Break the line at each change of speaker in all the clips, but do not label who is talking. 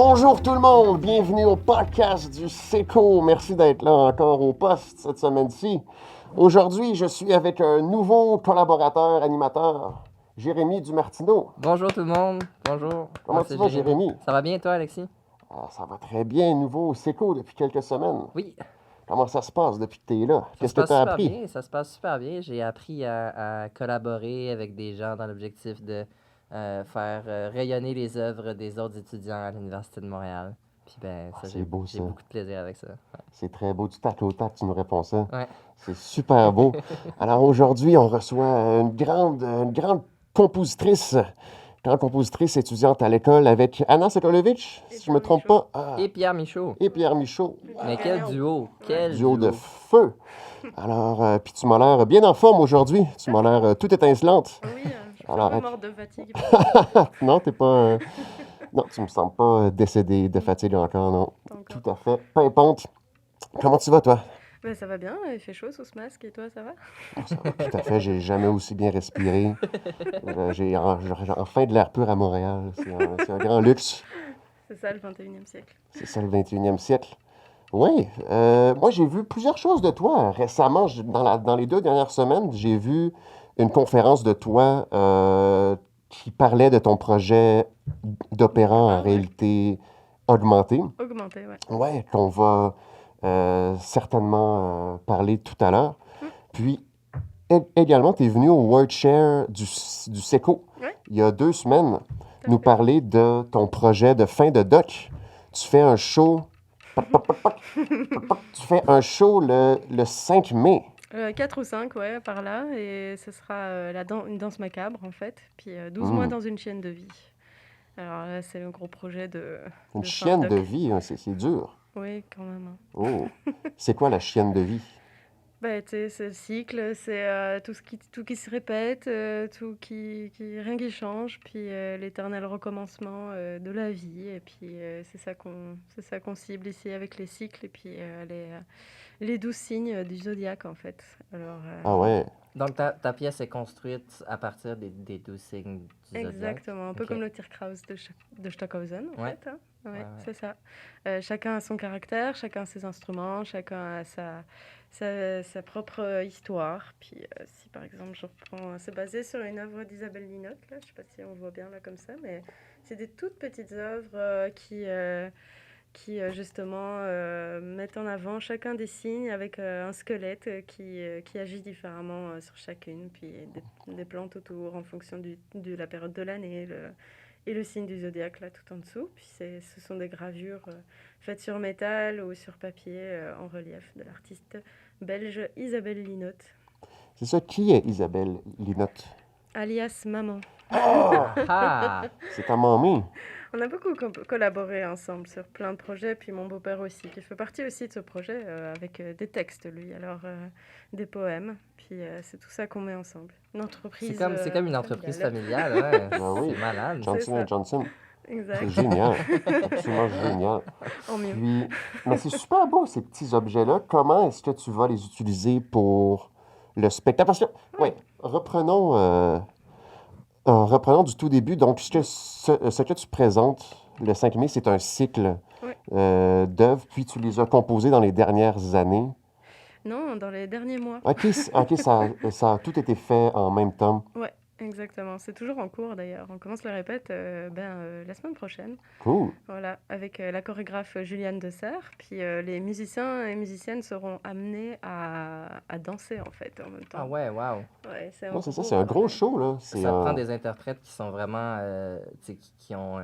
Bonjour tout le monde, bienvenue au podcast du SECO. Merci d'être là encore au poste cette semaine-ci. Aujourd'hui, je suis avec un nouveau collaborateur animateur, Jérémy Dumartino.
Bonjour tout le monde, bonjour.
Comment tu vas, Jérémy?
Ça va bien toi, Alexis?
Ça va très bien, nouveau au SECO depuis quelques semaines.
Oui.
Comment ça se passe depuis que tu es là? Qu'est-ce que tu as appris?
Bien, ça se passe super bien. J'ai appris à collaborer avec des gens dans l'objectif de faire rayonner les œuvres des autres étudiants à l'Université de Montréal. Puis
c'est beau,
j'ai
ça.
beaucoup de plaisir avec ça. Ouais.
C'est très beau, du tac au tac, tu nous réponds ça.
Ouais.
C'est super beau. Alors aujourd'hui, on reçoit une grande compositrice étudiante à l'école avec Anna Sokolovic, si je ne me trompe pas.
Et Pierre Michaud.
Et Pierre Michaud.
Mais quel duo! Quel
duo de feu. Alors, puis tu m'as l'air bien en forme aujourd'hui. Tu m'as l'air tout étincelante.
Oui, je suis pas morte de fatigue.
Non, t'es pas... Non, tu me sembles pas décédé de fatigue encore, non. Tout à fait. Pimpante. Comment tu vas, toi?
Ben, ça va bien, il fait chaud sous ce masque, et toi, ça va?
Ça va tout à fait, j'ai jamais aussi bien respiré. J'ai enfin de l'air pur à Montréal. C'est un grand luxe.
C'est ça, le 21e siècle.
C'est ça, le 21e siècle. Oui, moi j'ai vu plusieurs choses de toi récemment. Dans les 2 dernières semaines, j'ai vu une conférence de toi qui parlait de ton projet d'opéra en réalité augmentée.
Augmentée, oui.
Oui, qu'on va certainement parler tout à l'heure. Puis, également, tu es venu au World Share du SECO il y a 2 semaines nous parler de ton projet de fin de doc. Tu fais un show... Tu fais un show le 5 mai.
4 ou 5, ouais, par là. Et ce sera une danse macabre, en fait. Puis 12 mois dans une chienne de vie. Alors là, c'est le gros projet de...
Une chienne de vie, hein, c'est dur.
Oui, quand même. Hein.
Oh, c'est quoi la chienne de vie?
Ben, tu sais, c'est le cycle, c'est tout qui se répète, rien qui change, puis l'éternel recommencement de la vie. Et puis c'est ça qu'on cible ici avec les cycles et puis les 12 signes du zodiaque, en fait. Alors,
Ah ouais.
Donc ta pièce est construite à partir des 12 signes du zodiaque.
Exactement, un peu comme le Tierkraus de Stockhausen, en fait. Hein. Ouais, c'est ça. Chacun a son caractère, chacun a ses instruments, chacun a sa propre histoire. Puis si par exemple c'est basé sur une œuvre d'Isabelle Linotte, là, je ne sais pas si on voit bien là comme ça, mais c'est des toutes petites œuvres qui justement mettent en avant chacun des signes avec un squelette qui agit différemment sur chacune, puis des plantes autour en fonction de la période de l'année, et le signe du zodiaque là tout en dessous. Puis ce sont des gravures faites sur métal ou sur papier en relief de l'artiste belge Isabelle Linotte.
C'est ça, qui est Isabelle Linotte?
Alias Maman.
Ah!
C'est ta mamie.
On a beaucoup collaboré ensemble sur plein de projets, puis mon beau-père aussi, qui fait partie aussi de ce projet, avec des textes, lui, alors des poèmes, puis c'est tout ça qu'on met ensemble. Une entreprise
C'est comme une entreprise familiale, ouais.
Ben oui.
C'est malade.
Johnson & Johnson.
Exact.
C'est génial, absolument génial.
En mieux.
Puis, mais c'est super beau, ces petits objets-là. Comment est-ce que tu vas les utiliser pour le spectacle? Parce que, oui, reprenons du tout début. Donc, ce que tu présentes le 5 mai, c'est un cycle d'œuvres, puis tu les as composées dans les dernières années.
Non, dans les derniers mois.
OK, ça a tout été fait en même temps.
Ouais, exactement. C'est toujours en cours d'ailleurs. On commence le répète la semaine prochaine.
Cool.
Voilà, avec la chorégraphe Juliane Dessert. Puis les musiciens et musiciennes seront amenés à danser en fait en même temps.
Ah ouais, wow.
Ouais, c'est
ça, c'est un gros show, là.
Ça prend des interprètes qui sont vraiment, qui ont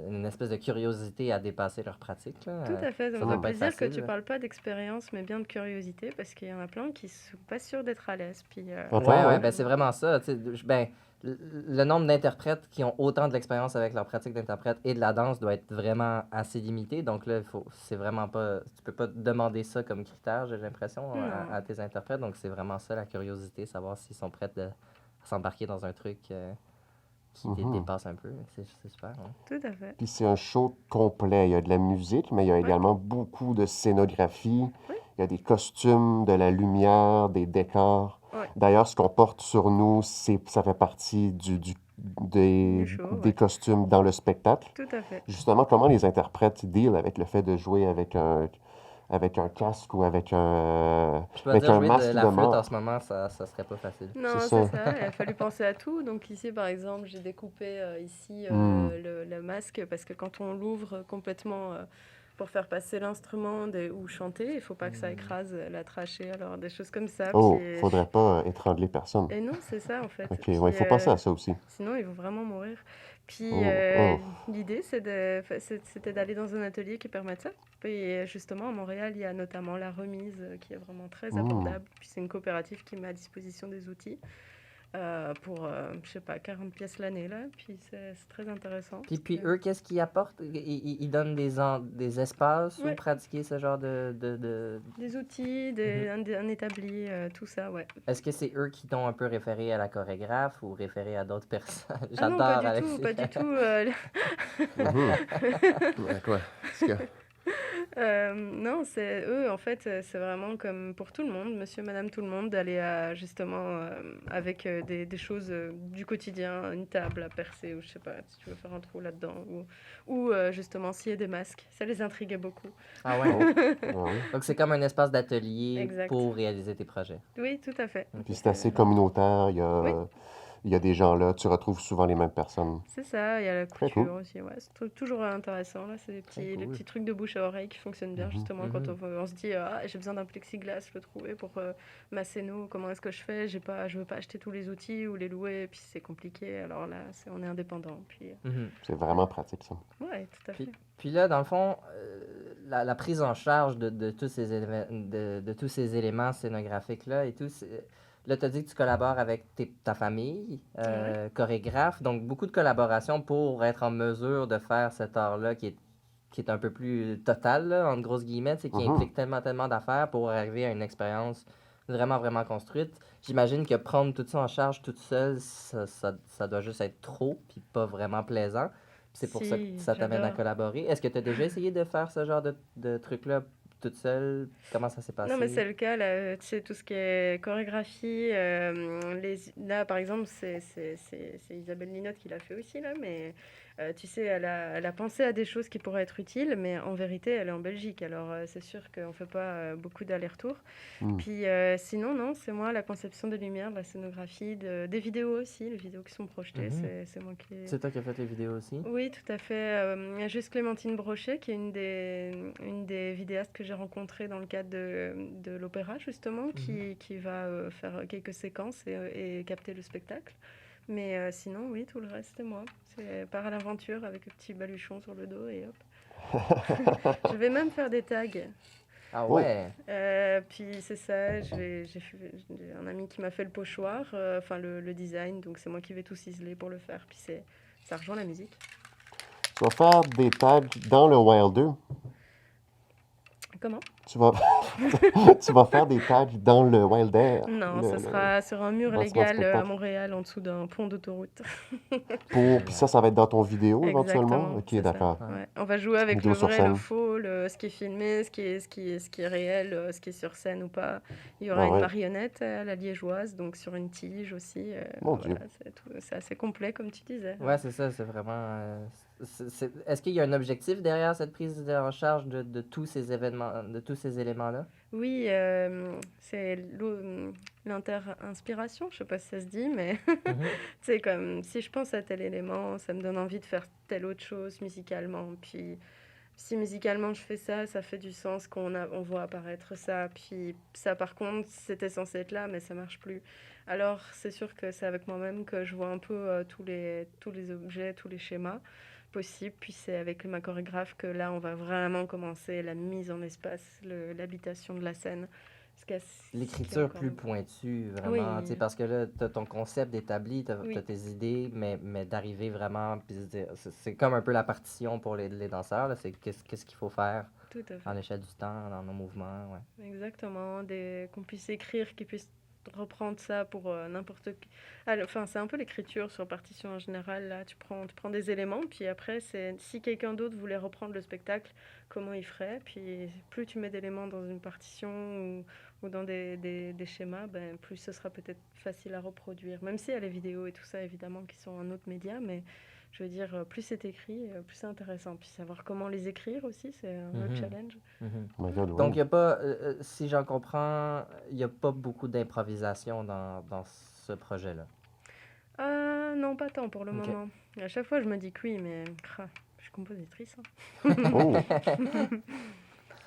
une espèce de curiosité à dépasser leur pratique. Là.
Tout à fait, ça me
doit
fait
pas être
plaisir que
facile,
tu parles pas d'expérience, mais bien de curiosité, parce qu'il y en a plein qui sont pas sûrs d'être à l'aise. Puis,
ouais, ben c'est vraiment ça. Ben, le nombre d'interprètes qui ont autant de l'expérience avec leur pratique d'interprète et de la danse doit être vraiment assez limité. Donc là, c'est vraiment pas... Tu peux pas demander ça comme critère, j'ai l'impression, à tes interprètes. Donc c'est vraiment ça, la curiosité, savoir s'ils sont prêts à s'embarquer dans un truc qui dépasse un peu. C'est super. Hein.
Tout à fait.
Puis c'est un show complet. Il y a de la musique, mais il y a également beaucoup de scénographie.
Oui.
Il y a des costumes, de la lumière, des décors.
Ouais.
D'ailleurs, ce qu'on porte sur nous, ça fait partie du
Du show,
des costumes dans le spectacle.
Tout à fait.
Justement, comment les interprètes deal avec le fait de jouer avec un casque ou avec
Je peux
avec
dire,
un
jouer de
masque
la
de
flûte en
mort?
ce moment, ça serait pas facile.
C'est
Non, c'est
ça.
ça, il a fallu penser à tout. Donc ici, par exemple, j'ai découpé ici
Hmm.
le masque parce que quand on l'ouvre complètement pour faire passer l'instrument ou chanter, il faut pas que ça écrase la trachée, alors des choses comme ça.
Oh,
Puis,
faudrait pas étrangler personne.
et non, c'est ça en fait.
OK,
Puis,
ouais, il faut penser à ça aussi.
sinon, ils vont vraiment mourir. Puis
Oh, oh.
l'idée, c'était d'aller dans un atelier qui permette ça. Puis justement, à Montréal, il y a notamment la remise qui est vraiment très
Hmm.
abordable. Puis c'est une coopérative qui met à disposition des outils pour, je sais pas, 40 pièces l'année, là. Puis c'est très intéressant.
Puis eux, qu'est-ce qu'ils apportent? Ils donnent des espaces où
Ouais.
pratiquer ce genre de...
Des outils, un établi, tout ça, ouais.
Est-ce que c'est eux qui t'ont un peu référé à la chorégraphe ou référé à d'autres personnes?
Ah non,
J'adore
pas du tout,
Alexis.
pas du tout.
Ouais, quoi?
Non, c'est eux, en fait, c'est vraiment comme pour tout le monde, monsieur, madame, tout le monde, d'aller justement avec des choses du quotidien, une table à percer, ou je sais pas, si tu veux faire un trou là-dedans, ou justement scier des masques. Ça les intriguait beaucoup.
Ah ouais?
Ah oui.
Donc c'est comme un espace d'atelier
Exact.
pour réaliser tes projets.
Oui, tout à fait.
Puis c'est assez communautaire.
Oui.
Il y a des gens là, tu retrouves souvent les mêmes personnes.
C'est ça, il y a la
Très
couture
cool.
aussi, ouais. C'est toujours intéressant, là, c'est
Très
les
cool.
petits trucs de bouche à oreille qui fonctionnent bien,
Mhm.
justement, quand on se dit, ah, j'ai besoin d'un plexiglas, je peux trouver pour ma scéno, comment est-ce que je fais, je veux pas acheter tous les outils ou les louer, puis c'est compliqué, alors là, on est indépendant, puis
Mhm.
C'est vraiment pratique, ça.
ouais, tout à fait.
Puis là, dans le fond, la prise en charge de tous ces de tous ces éléments scénographiques-là et tout, là, tu as dit que tu collabores avec ta famille, chorégraphe, donc beaucoup de collaboration pour être en mesure de faire cet art-là qui est un peu plus total, là, entre grosses guillemets, qui
Mhm.
implique tellement d'affaires pour arriver à une expérience vraiment construite. J'imagine que prendre tout ça en charge toute seule, ça doit juste être trop, puis pas vraiment plaisant. C'est pour ça que
Si,
ça t'amène à
j'adore.
collaborer. Est-ce que tu as déjà essayé de faire ce genre de truc-là toute seule? Comment ça s'est passé?
Non, mais c'est le cas, là, tu sais, tout ce qui est chorégraphie, là, par exemple, c'est Isabelle Linotte qui l'a fait aussi, là, mais tu sais, elle a pensé à des choses qui pourraient être utiles, mais en vérité, elle est en Belgique, alors c'est sûr qu'on ne fait pas beaucoup d'allers-retours.
Mm.
Puis sinon, non, c'est moi, la conception des lumières, de la scénographie, des vidéos aussi, les vidéos qui sont projetées,
Mhm.
c'est moi qui...
C'est toi qui as fait les vidéos aussi?
Oui, tout à fait. Il y a juste Clémentine Brochet, qui est une des vidéastes que j'ai rencontrées dans le cadre de l'opéra, justement, qui va faire quelques séquences et capter le spectacle. Mais sinon, oui, tout le reste, c'est moi. C'est part à l'aventure avec un petit baluchon sur le dos et hop. Je vais même faire des tags.
Ah
Oh.
ouais!
Puis c'est ça, j'ai un ami qui m'a fait le pochoir, enfin le design, donc c'est moi qui vais tout ciseler pour le faire. Puis ça rejoint la musique.
Tu vas faire des tags dans le Wilder.
Comment?
Tu vas, tu vas faire des tags dans le Wilder.
Non, ce sera sur un mur
bâtiment de
légal à
spectacle.
Montréal, en dessous d'un pont d'autoroute.
Puis ça va être dans ton vidéo éventuellement?
Exactement,
Ok,
c'est ça.
d'accord.
Ouais. On va jouer avec
Vidéo
le
sur
vrai, le
scène.
faux, ce qui est filmé, ce qui est réel, ce qui est sur scène ou pas. Il y aura
Ah
une
ouais.
marionnette à la liégeoise, donc sur une tige aussi.
Mon
Voilà, c'est assez complet, comme tu disais.
Ouais, c'est ça, c'est vraiment... Est-ce qu'il y a un objectif derrière cette prise en charge de tous ces événements, de tous ces éléments-là?
Oui, c'est l'inter-inspiration, je sais pas si ça se dit, mais c'est comme si je pense à tel élément, ça me donne envie de faire telle autre chose musicalement. Puis si musicalement je fais ça, ça fait du sens on voit apparaître ça. Puis ça, par contre, c'était censé être là, mais ça marche plus. Alors c'est sûr que c'est avec moi-même que je vois un peu tous les objets, tous les schémas possibles. Puis c'est avec ma chorégraphe que là, on va vraiment commencer la mise en espace, l'habitation de la scène.
L'écriture plus pointue, vraiment,
Oui.
parce que là, tu as ton concept établi, tu as
Oui.
tes idées, mais d'arriver vraiment, puis se dire, c'est comme un peu la partition pour les danseurs, là, c'est qu'est-ce qu'il faut faire
Tout à fait.
en l'échelle du temps, dans nos mouvements, ouais.
Exactement, qu'on puisse écrire, qu'ils puissent reprendre ça pour n'importe qui. Enfin, c'est un peu l'écriture sur partition en général. Là, tu prends des éléments, puis après, si quelqu'un d'autre voulait reprendre le spectacle, comment il ferait. Puis plus tu mets d'éléments dans une partition ou dans des schémas, ben, plus ce sera peut-être facile à reproduire. Même s'il y a les vidéos et tout ça, évidemment, qui sont un autre média, mais je veux dire, plus c'est écrit, plus c'est intéressant. Puis savoir comment les écrire aussi, c'est un autre challenge.
Oh my God,
Donc, il
oui.
n'y a pas, si j'en comprends, il n'y a pas beaucoup d'improvisation dans ce projet-là.
Non, pas tant pour le
Ok.
moment. À chaque fois, je me dis que oui, mais je suis compositrice. Hein.
Oh,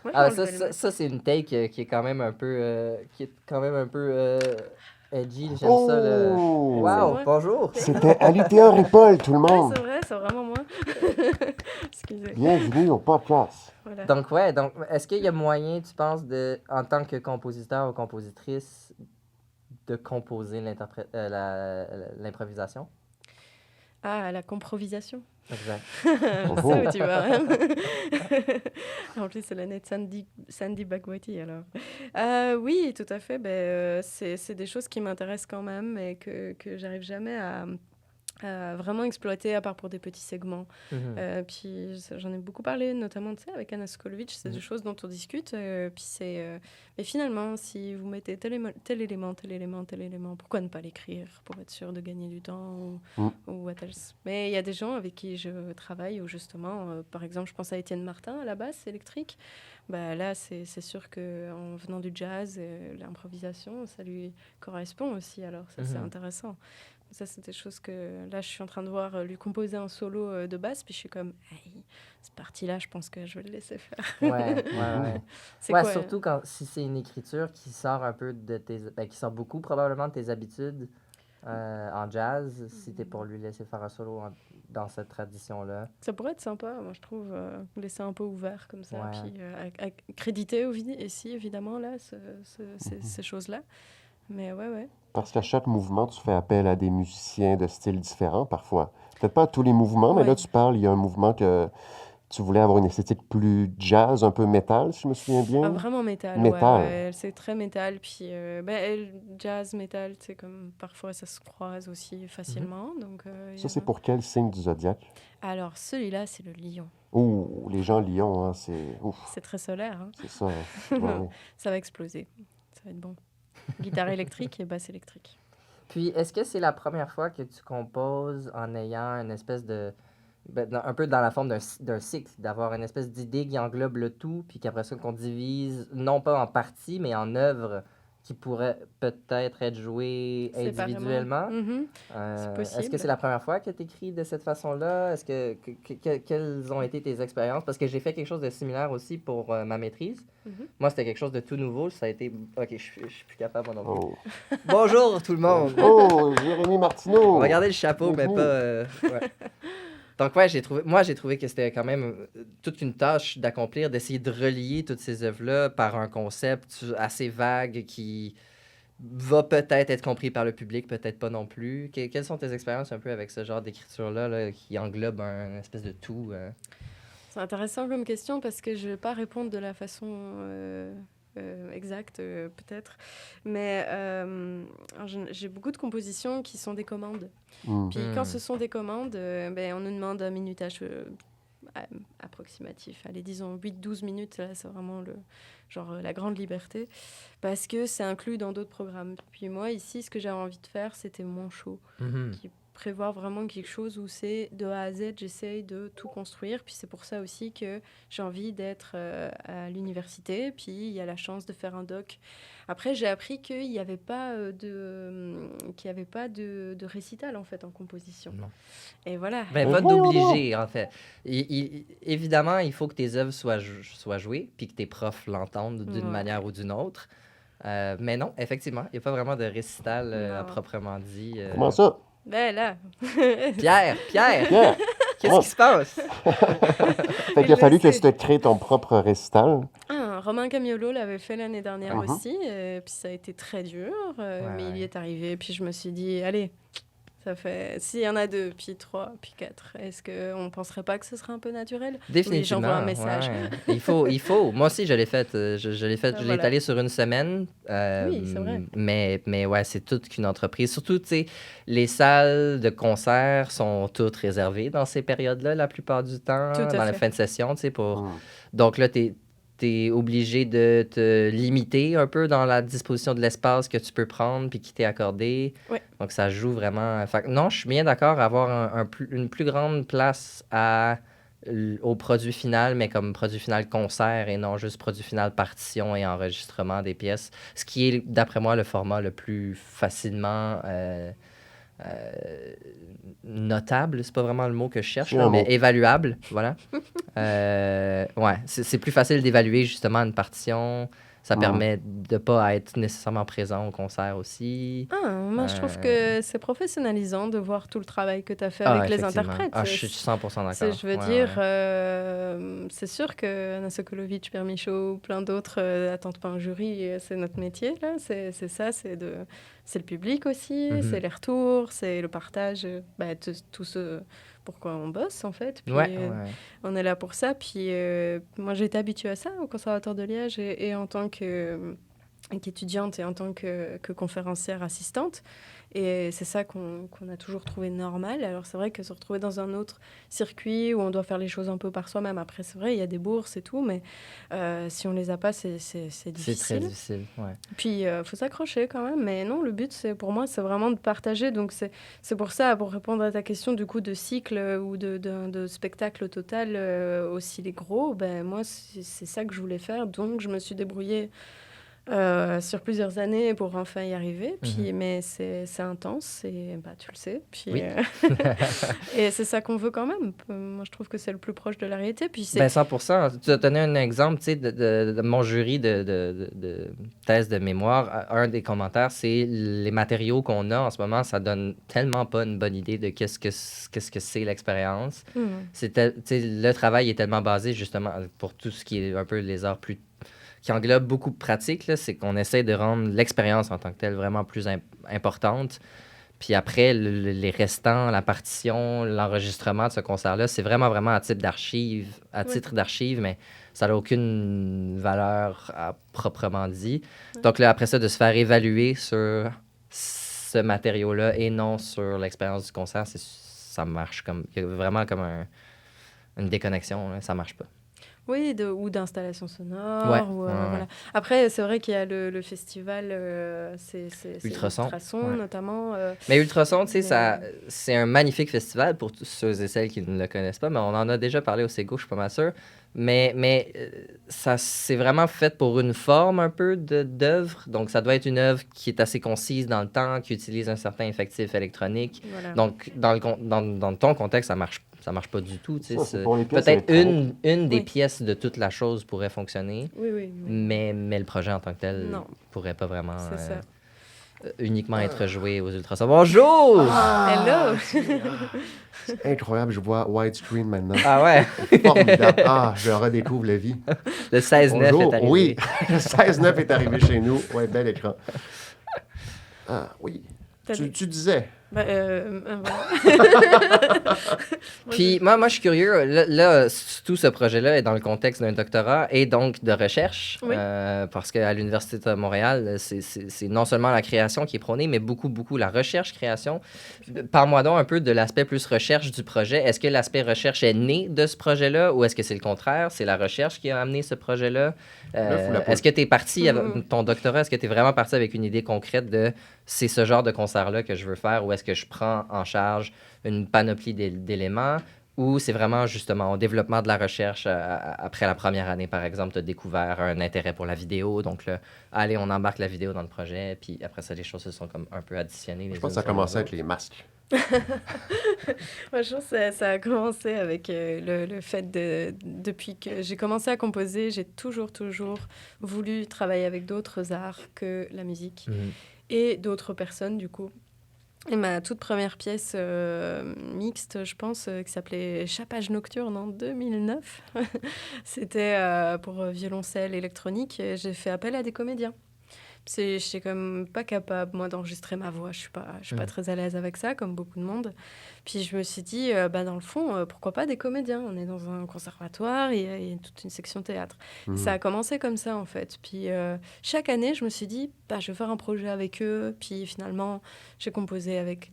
Moi, je
Ah,
m'enlevais le masque.
ça c'est une take qui est quand même un peu, edgy. J'aime ça.
oh!
C'est
Wow,
moi.
bonjour.
C'était Alitéa Ripoll, tout le
Ouais,
monde.
c'est vrai, c'est vraiment moi. Excusez.
Bienvenue au podcast.
Voilà.
Donc, est-ce qu'il y a moyen, tu penses, en tant que compositeur ou compositrice, de composer l'improvisation?
Ah, la comprovisation.
Exact.
Oh,
C'est
oh.
où tu vas. En plus, c'est l'année de Sandy Bhagwati, alors. Oui, tout à fait. Ben, c'est des choses qui m'intéressent quand même et que j'arrive jamais à vraiment exploiter, à part pour des petits segments. Puis j'en ai beaucoup parlé, notamment avec Anna Sokolovitch, c'est des choses dont on discute. Puis mais finalement, si vous mettez tel élément, pourquoi ne pas l'écrire pour être sûr de gagner du temps ou what else. Mais il y a des gens avec qui je travaille où justement, par exemple, je pense à Étienne Martin à la basse électrique. Bah, là, c'est sûr qu'en venant du jazz, l'improvisation, ça lui correspond aussi. Alors ça, c'est intéressant. Ça, c'est des choses que là, je suis en train de voir lui composer un solo de basse, puis je suis comme, hey, cette partie-là, je pense que je vais le laisser faire.
Ouais.
C'est
Ouais,
quoi?
surtout si c'est une écriture qui sort un peu de qui sort beaucoup probablement de tes habitudes en jazz, si t'es pour lui laisser faire un solo dans cette tradition-là.
Ça pourrait être sympa, moi, je trouve, laisser un peu ouvert comme ça,
Ouais.
puis à créditer aussi, évidemment, là, ces choses-là. Mais ouais.
Parce qu'à chaque mouvement, tu fais appel à des musiciens de styles différents parfois. Peut-être pas à tous les mouvements, mais là, tu parles, il y a un mouvement que tu voulais avoir une esthétique plus jazz, un peu métal, si je me souviens bien.
Vraiment métal,
Métal.
ouais. C'est très métal, puis jazz, métal, tu sais, comme parfois ça se croise aussi facilement. Donc,
Ça, c'est pour quel signe du zodiaque?
Alors, celui-là, c'est le lion.
Oh, les gens lions, hein, c'est... Ouf,
C'est très solaire, hein.
c'est ça. Ouais.
Ça va exploser. Ça va être bon. Guitare électrique et basse électrique.
Puis, est-ce que c'est la première fois que tu composes en ayant une espèce de... un peu dans la forme d'un cycle, d'avoir une espèce d'idée qui englobe le tout, puis qu'après ça, qu'on divise, non pas en parties, mais en œuvres qui pourraient peut-être être jouées individuellement?
C'est possible.
Est-ce que c'est la première fois que tu écris de cette façon-là? Est-ce quelles ont été tes expériences? Parce que j'ai fait quelque chose de similaire aussi pour ma maîtrise. Moi, c'était quelque chose de tout nouveau. Ça a été... OK, je suis plus capable, moi non plus.
Oh.
Bonjour, tout le monde!
Oh, Jérémy Martineau!
On va garder le chapeau, mais
Bienvenue.
pas... ouais. Donc, ouais, j'ai trouvé que c'était quand même toute une tâche d'accomplir, d'essayer de relier toutes ces œuvres-là par un concept assez vague qui va peut-être être compris par le public, peut-être pas non plus. Quelles sont tes expériences un peu avec ce genre d'écriture-là là, qui englobe un espèce de tout?
C'est intéressant comme question parce que je ne vais pas répondre de la façon exacte, peut-être. Mais j'ai beaucoup de compositions qui sont des commandes. Puis quand ce sont des commandes, on nous demande un minutage approximatif. Allez, disons 8-12 minutes, là, c'est vraiment la grande liberté. Parce que c'est inclus dans d'autres programmes. Puis moi, ici, ce que j'avais envie de faire, c'était mon show. Qui prévoir vraiment quelque chose où c'est de A à Z, j'essaye de tout construire. Puis c'est pour ça aussi que j'ai envie d'être à l'université. Puis il y a la chance de faire un doc. Après, j'ai appris qu'il n'y avait pas de récital, en fait, en composition.
Non.
Et voilà.
Pas d'obligé, en fait. Évidemment, il faut que tes œuvres soient jouées, puis que tes profs l'entendent d'une manière ou d'une autre. Mais non, effectivement, il n'y a pas vraiment de récital à proprement dit.
Comment ça?
Ben là.
Pierre! Qu'est-ce qui se passe?
Fait qu'il a fallu que tu te crées ton propre récital.
Romain Camiolo l'avait fait l'année dernière aussi, puis ça a été très dur, mais il y est arrivé, puis je me suis dit, allez, ça fait... S'il y en a 2, puis 3, puis 4, est-ce qu'on ne penserait pas que ce serait un peu naturel?
Définitivement.
Oui, j'envoie un message.
Ouais. Il faut. Moi aussi, je l'ai fait. Je l'ai étalé sur une semaine.
Oui, c'est vrai.
Mais ouais, c'est toute qu'une entreprise. Surtout, tu sais, les salles de concert sont toutes réservées dans ces périodes-là, la plupart du temps, dans la fin de session, tu sais, pour... Donc là, t'es obligé de te limiter un peu dans la disposition de l'espace que tu peux prendre puis qui t'est accordé.
Ouais.
Donc, ça joue vraiment. Fait que non, je suis bien d'accord à avoir une plus grande place au produit final, mais comme produit final concert et non juste produit final partition et enregistrement des pièces. Ce qui est, d'après moi, le format le plus facilement notable, c'est pas vraiment le mot que je cherche,
C'est
là,
un
mais
mot.
évaluable, voilà. Ouais, c'est plus facile d'évaluer justement une partition. Ça permet de pas être nécessairement présent au concert aussi.
Moi, je trouve que c'est professionnalisant de voir tout le travail que tu as fait
Ah,
avec les
effectivement.
interprètes.
Ah, je suis 100% d'accord.
Je veux
Ouais,
dire,
ouais.
c'est sûr que Anna Sokolovic, Pierre Michaud, plein d'autres attendent pas un jury. C'est notre métier, là. C'est ça, c'est le public aussi, c'est les retours, c'est le partage, tout ce pourquoi on bosse, en fait. Puis, on est là pour ça. Puis, moi, j'ai été habituée à ça au Conservatoire de Liège et en tant qu'étudiante et en tant que conférencière assistante. Et c'est ça qu'on a toujours trouvé normal. Alors, c'est vrai que se retrouver dans un autre circuit où on doit faire les choses un peu par soi-même, après, c'est vrai, il y a des bourses et tout, mais si on les a pas, c'est difficile.
C'est très difficile, ouais.
Puis, il faut s'accrocher quand même. Mais non, le but, pour moi, c'est vraiment de partager. Donc, c'est pour ça, pour répondre à ta question, du coup, de cycle ou de spectacle total, aussi les gros, ben, moi, c'est ça que je voulais faire. Donc, je me suis débrouillée sur plusieurs années pour enfin y arriver. Puis, mais c'est intense et tu le sais. Puis,
Oui.
et c'est ça qu'on veut quand même. Moi, je trouve que c'est le plus proche de la réalité. Puis
100%. Tu as donné un exemple, tu sais, de mon jury de thèse de mémoire. Un des commentaires, c'est les matériaux qu'on a en ce moment, ça donne tellement pas une bonne idée de qu'est-ce que c'est l'expérience. Le travail est tellement basé justement pour tout ce qui est un peu les arts plus qui englobe beaucoup de pratiques, c'est qu'on essaie de rendre l'expérience en tant que telle vraiment plus importante. Puis après, les restants, la partition, l'enregistrement de ce concert-là, c'est vraiment, vraiment à titre d'archive, mais ça n'a aucune valeur proprement dit. Donc là, après ça, de se faire évaluer sur ce matériau-là et non sur l'expérience du concert, ça marche comme... Il y a vraiment comme une déconnexion, là, ça marche pas.
Oui, ou d'installation sonore.
Ouais,
voilà. Après, c'est vrai qu'il y a le festival, c'est
Ultrason,
notamment.
Mais Ultrason, tu sais, c'est un magnifique festival pour tous ceux et celles qui ne le connaissent pas, mais on en a déjà parlé au Sego, je suis pas mal sûr. Mais ça, c'est vraiment fait pour une forme un peu d'œuvre. Donc, ça doit être une œuvre qui est assez concise dans le temps, qui utilise un certain effectif électronique.
Voilà.
Donc, dans ton contexte, ça marche pas du tout.
Peut-être
une des pièces de toute la chose pourrait fonctionner,
oui.
mais le projet en tant que tel pourrait pas vraiment uniquement être joué aux ultrasons. Bonjour!
Hello!
C'est incroyable, je vois widescreen maintenant.
Ah ouais?
Formidable. Je redécouvre la vie.
Le 16-9 est arrivé.
Oui, le 16-9 est arrivé chez nous. Ouais, bel écran. Oui. Tu disais.
Puis moi, je suis curieux. Là, tout ce projet-là est dans le contexte d'un doctorat et donc de recherche.
Oui.
Parce qu'à l'Université de Montréal, c'est non seulement la création qui est prônée, mais beaucoup, beaucoup la recherche-création. Parle-moi donc un peu de l'aspect plus recherche du projet. Est-ce que l'aspect recherche est né de ce projet-là ou est-ce que c'est le contraire? C'est la recherche qui a amené ce projet-là? Est-ce que tu es parti, avec ton doctorat, est-ce que tu es vraiment parti avec une idée concrète de c'est ce genre de concert-là que je veux faire ou est-ce que je prends en charge une panoplie d'éléments ou c'est vraiment justement au développement de la recherche après la première année, par exemple, tu as découvert un intérêt pour la vidéo, donc là, allez, on embarque la vidéo dans le projet, puis après ça, les choses se sont comme un peu additionnées.
Je pense que ça a commencé avec les masques.
Moi, je pense que ça a commencé avec le fait depuis que j'ai commencé à composer, j'ai toujours voulu travailler avec d'autres arts que la musique et d'autres personnes, du coup. Et ma toute première pièce mixte, je pense, qui s'appelait Chapage nocturne en 2009, c'était pour violoncelle électronique. Et j'ai fait appel à des comédiens. J'étais comme pas capable, moi, d'enregistrer ma voix. Je suis pas très à l'aise avec ça, comme beaucoup de monde. Puis je me suis dit, dans le fond, pourquoi pas des comédiens? On est dans un conservatoire, il y a toute une section théâtre. Ça a commencé comme ça, en fait. Puis chaque année, je me suis dit, je vais faire un projet avec eux. Puis finalement, j'ai composé avec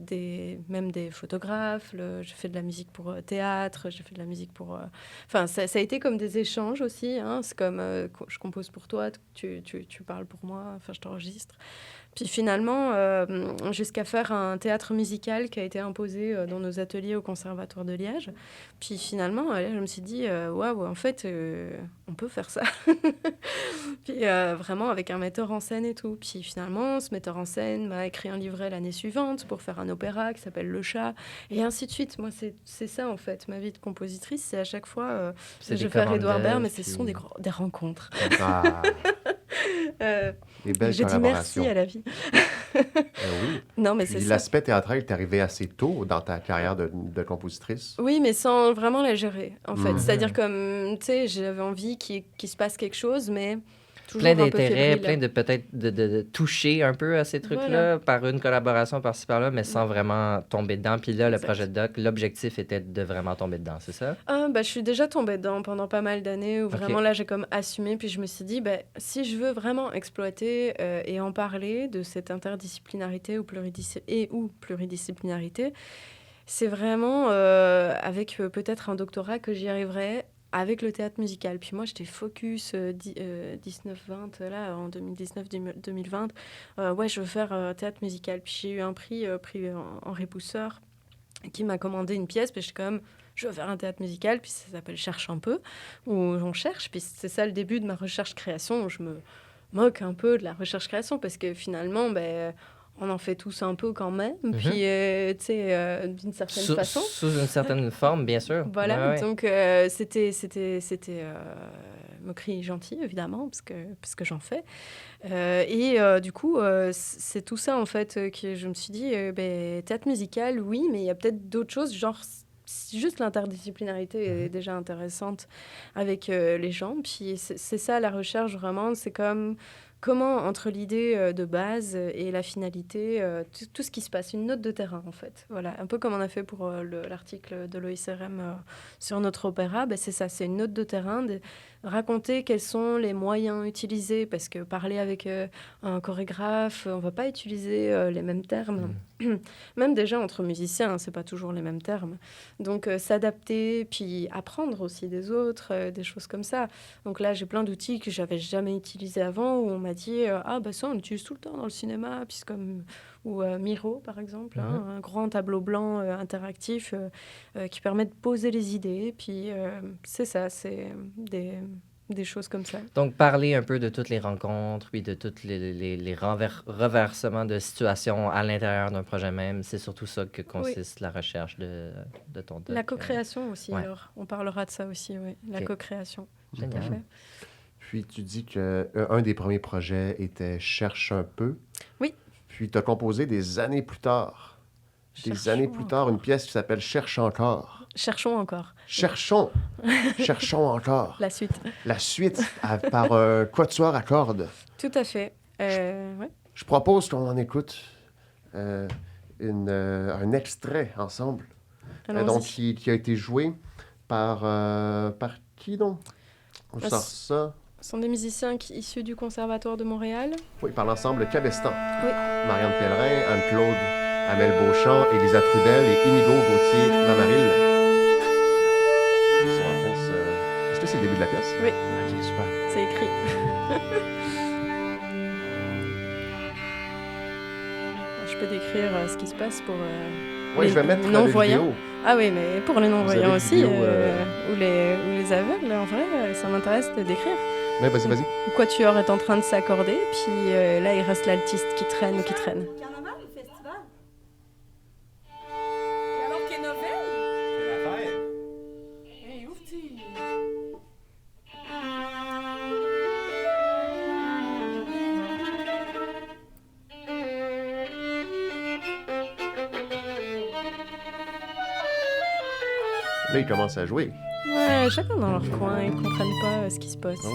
même des photographes. J'ai fait de la musique pour théâtre, j'ai fait de la musique pour... Enfin, ça a été comme des échanges aussi. Hein. C'est comme, je compose pour toi, tu parles pour moi, enfin, je t'enregistre. Puis finalement, jusqu'à faire un théâtre musical qui a été imposé dans nos ateliers au Conservatoire de Liège. Puis finalement, je me suis dit, waouh, en fait, on peut faire ça. Puis vraiment avec un metteur en scène et tout. Puis finalement, ce metteur en scène m'a écrit un livret l'année suivante pour faire un opéra qui s'appelle Le Chat, et ainsi de suite. Moi, c'est ça, en fait, ma vie de compositrice. C'est à chaque fois, je vais faire Édouard Baird, mais ce sont des rencontres.
Ah. Des belles
J'ai dit merci à la vie.
Oui.
Non, mais
Puis
c'est ça.
l'aspect théâtral est arrivé assez tôt dans ta carrière de compositrice.
Oui, mais sans vraiment la gérer, en fait. C'est-à-dire comme, tu sais, j'avais envie qu'il se passe quelque chose, mais toujours
plein
un peu
d'intérêts,
fébrile.
plein de peut-être de toucher un peu à ces trucs-là par une collaboration par-ci par-là, mais sans vraiment tomber dedans. Puis là, le projet de doc, l'objectif était de vraiment tomber dedans, c'est ça?
Je suis déjà tombée dedans pendant pas mal d'années où vraiment là, j'ai comme assumé. Puis je me suis dit, si je veux vraiment exploiter et en parler de cette interdisciplinarité ou pluridisciplinarité, c'est vraiment avec peut-être un doctorat que j'y arriverai avec le théâtre musical. Puis moi, j'étais focus 19-20, là, en 2019-2020. Je veux faire théâtre musical. Puis j'ai eu un prix Henri Pousseur qui m'a commandé une pièce. Puis j'étais comme, je veux faire un théâtre musical. Puis ça s'appelle Cherche un peu, où on cherche. Puis c'est ça le début de ma recherche-création, où je me moque un peu de la recherche-création, parce que finalement, on en fait tous un peu quand même, puis tu sais, d'une certaine façon.
Sous une certaine forme, bien sûr.
Voilà, donc c'était moquerie gentille, évidemment, parce que j'en fais. Du coup, c'est tout ça, en fait, que je me suis dit, théâtre musical, oui, mais il y a peut-être d'autres choses, genre... Juste l'interdisciplinarité est déjà intéressante avec les gens. Puis c'est ça, la recherche, vraiment. C'est comme... Comment, entre l'idée de base et la finalité, tout ce qui se passe, une note de terrain, en fait. Voilà, un peu comme on a fait pour l'article de l'OICRM sur notre opéra, c'est ça, c'est une note de terrain, raconter quels sont les moyens utilisés, parce que parler avec un chorégraphe, on ne va pas utiliser les mêmes termes. Même déjà entre musiciens, c'est pas toujours les mêmes termes. Donc s'adapter, puis apprendre aussi des autres, des choses comme ça. Donc là, j'ai plein d'outils que j'avais jamais utilisés avant, où on m'a dit ça on l'utilise tout le temps dans le cinéma, puis ou Miro par exemple, un grand tableau blanc interactif qui permet de poser les idées. Puis c'est ça, c'est des choses comme ça.
Donc, parler un peu de toutes les rencontres, puis de tous les reversements de situations à l'intérieur d'un projet même, c'est surtout ça que consiste la recherche de ton doc.
La co-création aussi, alors. On parlera de ça aussi, oui. La co-création.
Génial.
Tout à fait.
Puis tu dis qu'un des premiers projets était Cherche un peu.
Oui.
Puis tu as composé des années plus tard. Une pièce qui s'appelle Cherche encore.
Cherchons encore.
Cherchons encore.
La suite.
La suite par un quatuor à cordes.
Tout à fait. Ouais.
Je propose qu'on en écoute un extrait ensemble. Donc, qui a été joué par qui donc? On sort ça.
Ce sont des musiciens issus du Conservatoire de Montréal.
Oui, par l'ensemble Cabestan.
Oui.
Marianne Pellerin, Anne-Claude Amel Beauchamp, Elisa Trudel et Inigo Gauthier-Lamarille. Est-ce que c'est le début de la pièce?
Oui.
Ok, super.
C'est écrit. Je peux décrire ce qui se passe pour
Oui, je vais mettre la vidéo.
Ah oui, mais pour les non-voyants aussi,
vidéo,
ou les aveugles, en vrai, ça m'intéresse de décrire.
Oui, vas-y.
Le quatuor est en train de s'accorder, puis là, il reste l'altiste qui traîne.
Carnaval ou festival? Et alors qu'il y a Noël?
C'est l'affaire.
Hey, oufti!
Là, ils commencent à jouer.
Ouais, chacun dans leur coin, ils comprennent pas ce qui se passe.
Oh.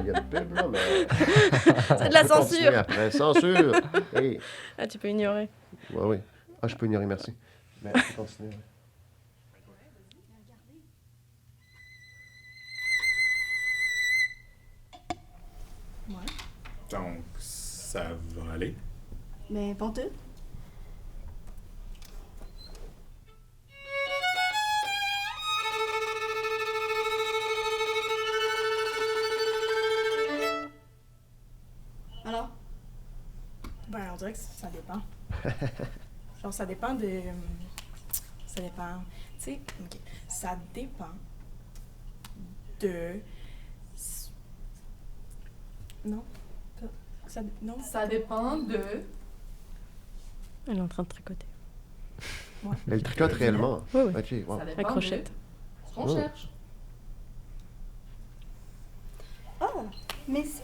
y a une pub, là, mais...
C'est de la
On peut continuer
censure.
après. Censure! Hey.
Ah, tu peux ignorer.
Oui. Ah, je peux ignorer, merci. Mais on peut continuer.
Donc, ça va aller.
Mais ponteux. Alors?
Ben, on dirait que ça dépend. Genre, ça dépend de... Ça dépend... Tu sais, OK. Ça dépend de... Non? Non?
Ça dépend de...
Elle est en train de tricoter.
Elle tricote réellement.
Oui, oui.
OK, wow.
Ça
La
dépend
crochette.
de ce qu'on
Oh.
cherche.
Ah, mais si,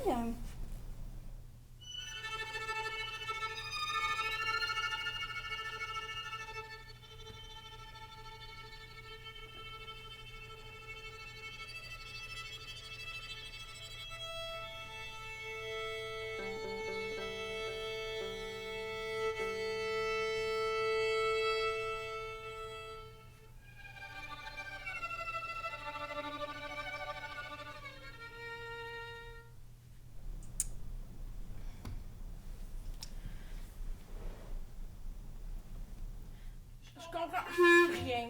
Je comprends rien.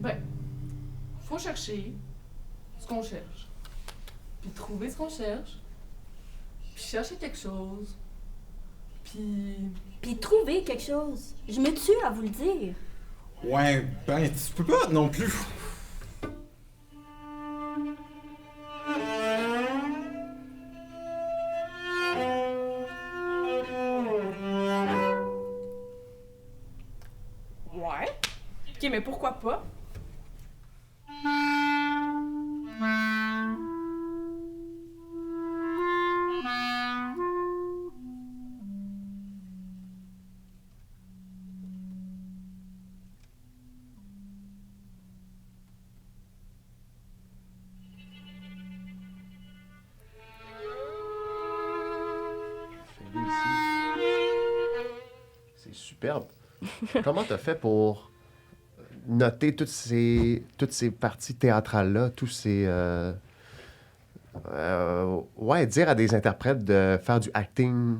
Ben, faut chercher ce qu'on cherche. Puis trouver ce qu'on cherche. Puis chercher quelque chose.
puis trouver quelque chose. Je me tue à vous le dire.
Ouais, ben, tu peux pas non plus.
Ouais. OK, mais pourquoi pas?
Fais-le ici. C'est superbe. Comment t'as fait pour noter toutes ces parties théâtrales-là, tous ces... ouais, dire à des interprètes de faire du acting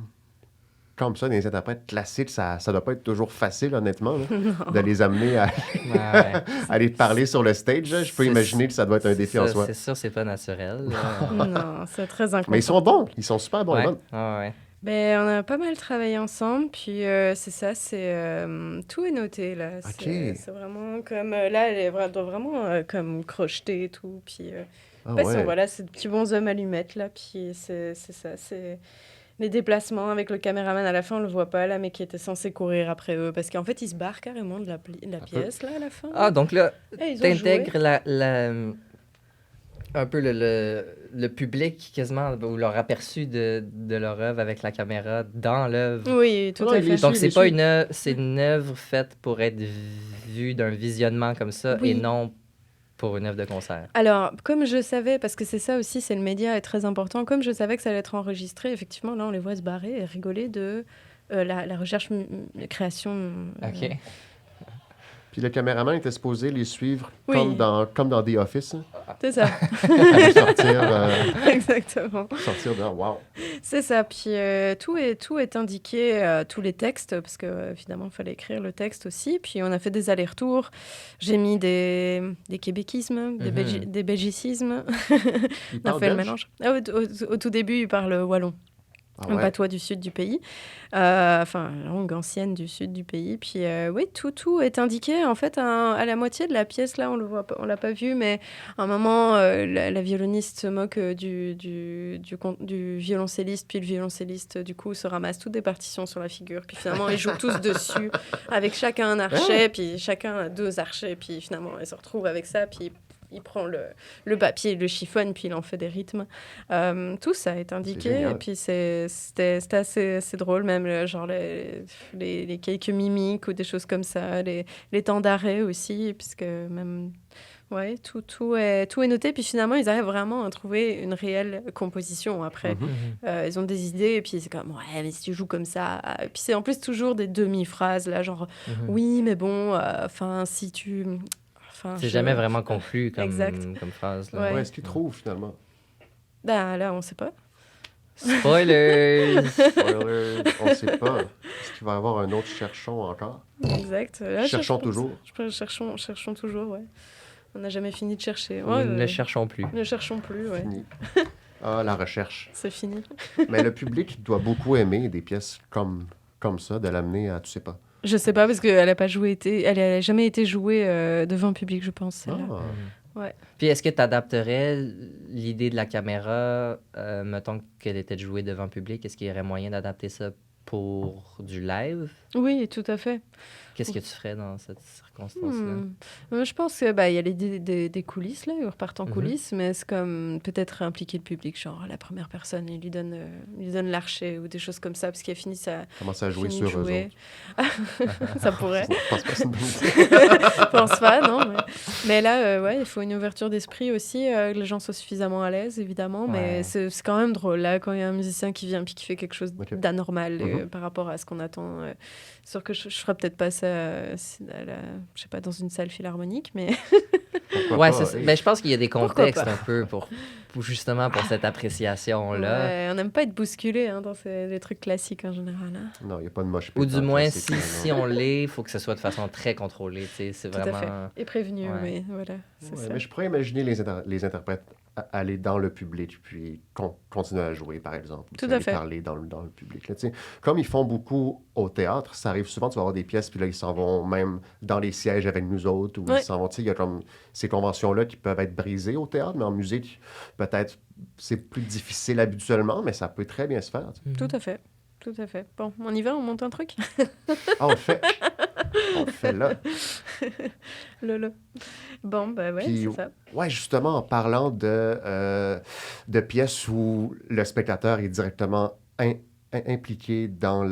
comme ça, des interprètes classiques, ça doit pas être toujours facile, honnêtement, là, de les amener à,
Ouais.
à aller parler sur le stage. Là. Je peux
C'est-
imaginer que ça doit être un défi en soi.
C'est sûr, c'est pas naturel. là.
Non, c'est très inconfortable.
Mais ils sont bons, ils sont super bons. les
Ouais,
bonnes.
ouais.
Ben, on a pas mal travaillé ensemble, puis c'est ça, tout est noté là.
Ok.
C'est vraiment comme là, doit vraiment comme crocheter et tout, puis
Ah
ouais,
ouais.
voilà, c'est de petits bonshommes allumettes là, puis c'est ça, c'est les déplacements avec le caméraman à la fin, on le voit pas là, mais qui était censé courir après eux, parce qu'en fait, ils se barrent carrément de la pièce là à la fin.
Ah, donc là,
Eh, ils ont
t'intègres un peu le public quasiment, ou leur aperçu de leur œuvre avec la caméra dans l'œuvre.
Oui, tout
Non,
à
il
fait.
les
Donc,
suit,
c'est pas une œuvre, c'est une œuvre faite pour être vue d'un visionnement comme ça
Oui.
et non pour une œuvre de concert.
Alors, comme je savais, parce que c'est ça aussi, c'est le média est très important, comme je savais que ça allait être enregistré, effectivement, là, on les voit se barrer et rigoler de la recherche, création.
OK.
Puis le caméraman était supposé les suivre
Oui.
comme dans The Office. Hein.
C'est ça,
Aller
exactement.
sortir de... Wow.
C'est ça. Puis tout est indiqué, tous les textes, parce que évidemment, il fallait écrire le texte aussi. Puis on a fait des allers-retours. J'ai mis des québéquismes, des belgicismes.
Il
On a
parle
fait le
belge?
mélange. Ah, au tout début, il parle wallon.
Ah
Un
ouais.
patois du sud du pays, enfin, langue ancienne du sud du pays. Puis oui, tout est indiqué. En fait, à la moitié de la pièce, là, on le voit pas, on l'a pas vu, mais à un moment, la violoniste se moque du violoncelliste, puis le violoncelliste, du coup, se ramasse toutes des partitions sur la figure. Puis finalement, ils jouent tous dessus, avec chacun un archet, puis chacun a 2 archets, puis finalement, ils se retrouvent avec ça, puis il prend le papier, il le chiffonne, puis il en fait des rythmes. Tout ça est indiqué,
génial.
et puis c'était assez drôle, même genre les quelques mimiques ou des choses comme ça, les temps d'arrêt aussi, puisque même Ouais, tout est noté. Puis finalement, ils arrivent vraiment à trouver une réelle composition après. Ils ont des idées, et puis c'est comme, ouais, mais si tu joues comme ça. Et puis c'est en plus toujours des demi-phrases, là, genre, oui, mais bon, enfin, si tu. Enfin,
C'est jamais vraiment conclu
Exact.
comme phrase. Là.
Ouais.
Ouais, est-ce qu'ils trouvent finalement?
Ben là, on sait pas.
Spoilers!
Spoiler, on ne sait pas. Est-ce qu'il va y avoir un autre cherchon encore?
Exact. Là,
Cherchons toujours.
Cherchons toujours, ouais. On n'a jamais fini de chercher.
Nous ne cherchons plus.
Ne cherchons plus, ouais.
Fini. Ah, la recherche.
C'est fini.
Mais le public doit beaucoup aimer des pièces comme ça, de l'amener à tu sais pas.
Je sais pas, parce qu'elle elle a jamais été jouée devant public, je pense, celle-là. Ouais.
Puis est-ce que tu adapterais l'idée de la caméra, mettons qu'elle était jouée devant public, est-ce qu'il y aurait moyen d'adapter ça pour du live?
Oui, tout à fait.
Qu'est-ce que tu ferais dans cette circonstance-là?
Je pense qu'il y a l'idée des coulisses, là, ils repartent en coulisses, mais c'est comme peut-être impliquer le public, genre la première personne, il lui donne l'archer ou des choses comme ça, parce qu'il a fini sa...
Commence à jouer sur eux autres.
Ça pourrait.
Je pense pas que c'est une bonne idée.
Je pense pas, non. Mais là, ouais, il faut une ouverture d'esprit aussi, que les gens soient suffisamment à l'aise, évidemment, mais c'est quand même drôle, là, quand il y a un musicien qui vient puis qui fait quelque chose d'anormal par rapport à ce qu'on attend. Sûr que je ferais peut-être pas ça, je sais pas, dans une salle philharmonique, mais...
Ouais, mais je pense qu'il y a des contextes un peu pour justement pour cette appréciation-là.
Ouais, on n'aime pas être bousculé dans les trucs classiques en général. Hein.
Non, il n'y a pas de moche.
Ou du moins, si on l'est, il faut que ce soit de façon très contrôlée. C'est vraiment...
Tout à fait. Et prévenu, mais voilà, c'est ça.
Mais je pourrais imaginer les interprètes aller dans le public puis continuer à jouer, par exemple.
Tout à fait.
Parler dans le public. Là, comme ils font beaucoup au théâtre, ça arrive souvent, tu vas avoir des pièces, puis là, ils s'en vont même dans les sièges avec nous autres, ou ils s'en vont, il y a comme ces conventions-là qui peuvent être brisées au théâtre, mais en musique, peut-être, c'est plus difficile habituellement, mais ça peut très bien se faire.
Tout à fait. Tout à fait. Bon, on y va, on monte un truc?
Ah, on le fait. On le fait là.
Là. Bon, ben ouais,
puis,
c'est ça.
Ouais, justement, en parlant de pièces où le spectateur est directement impliqué dans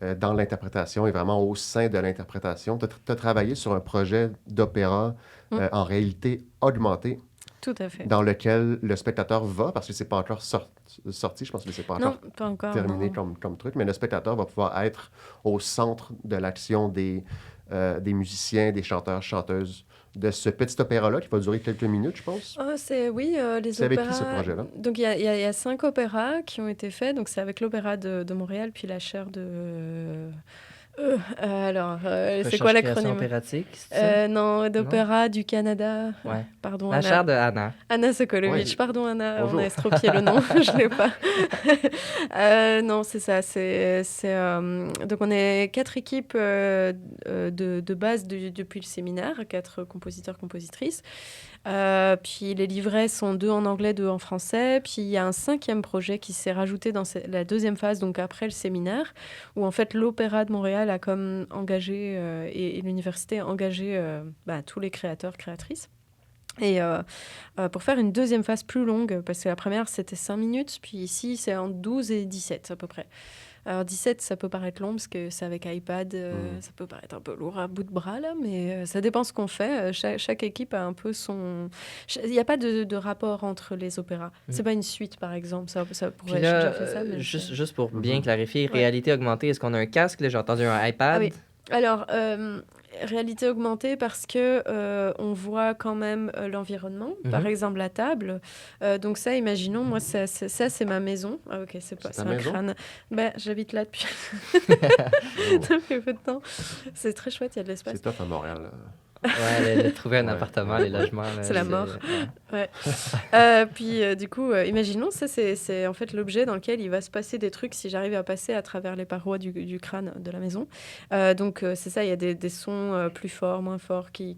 l'interprétation et vraiment au sein de l'interprétation, tu as travaillé sur un projet d'opéra en réalité augmentée.
Tout à fait.
Dans lequel le spectateur va, parce que c'est pas encore sorti, je pense que c'est pas encore terminé comme truc, mais le spectateur va pouvoir être au centre de l'action des musiciens, des chanteurs, chanteuses de ce petit opéra-là qui va durer quelques minutes, je pense.
Les
c'est
opéras...
avec qui ce projet-là?
Donc, il y a 5 opéras qui ont été faits. Donc, c'est avec l'Opéra de Montréal, puis la chaire de... c'est quoi l'acronyme?
Opératique,
non, d'Opéra du Canada.
Ouais.
Pardon,
la
Anna.
chaire de Anna.
Anna Sokolovic. Oui. Pardon, Anna,
bonjour.
on a estropié le nom, je ne l'ai pas. Non, c'est ça. Donc, on est 4 équipes de base depuis le séminaire, 4 compositeurs, compositrices. Puis les livrets sont 2 en anglais, 2 en français. Puis il y a un 5e projet qui s'est rajouté dans la 2e phase, donc après le séminaire, où en fait l'Opéra de Montréal a comme engagé, et l'université a engagé tous les créateurs, créatrices. Et pour faire une 2e phase plus longue, parce que la première c'était 5 minutes, puis ici c'est entre 12 et 17 à peu près. Alors 17, ça peut paraître long parce que c'est avec iPad, ça peut paraître un peu lourd à bout de bras là, mais ça dépend ce qu'on fait. Chaque équipe a un peu son... Il n'y a pas de rapport entre les opéras. C'est pas une suite par exemple, ça pourrait être déjà fait ça. Mais
juste pour bien clarifier, réalité augmentée, est-ce qu'on a un casque? Là, j'ai entendu un iPad.
Ah oui. Alors, réalité augmentée parce que on voit quand même l'environnement, par exemple la table. Donc ça, imaginons, moi, ça c'est ma maison. Ah ok, c'est un
maison?
crâne. J'habite là depuis peu de temps. C'est très chouette, il y a de l'espace.
C'est top à Montréal.
Ouais, de trouver un appartement, les logements. Là,
c'est la mort. Ouais. Puis du coup, imaginons, ça c'est en fait l'objet dans lequel il va se passer des trucs si j'arrive à passer à travers les parois du crâne de la maison. Donc c'est ça, il y a des sons plus forts, moins forts qui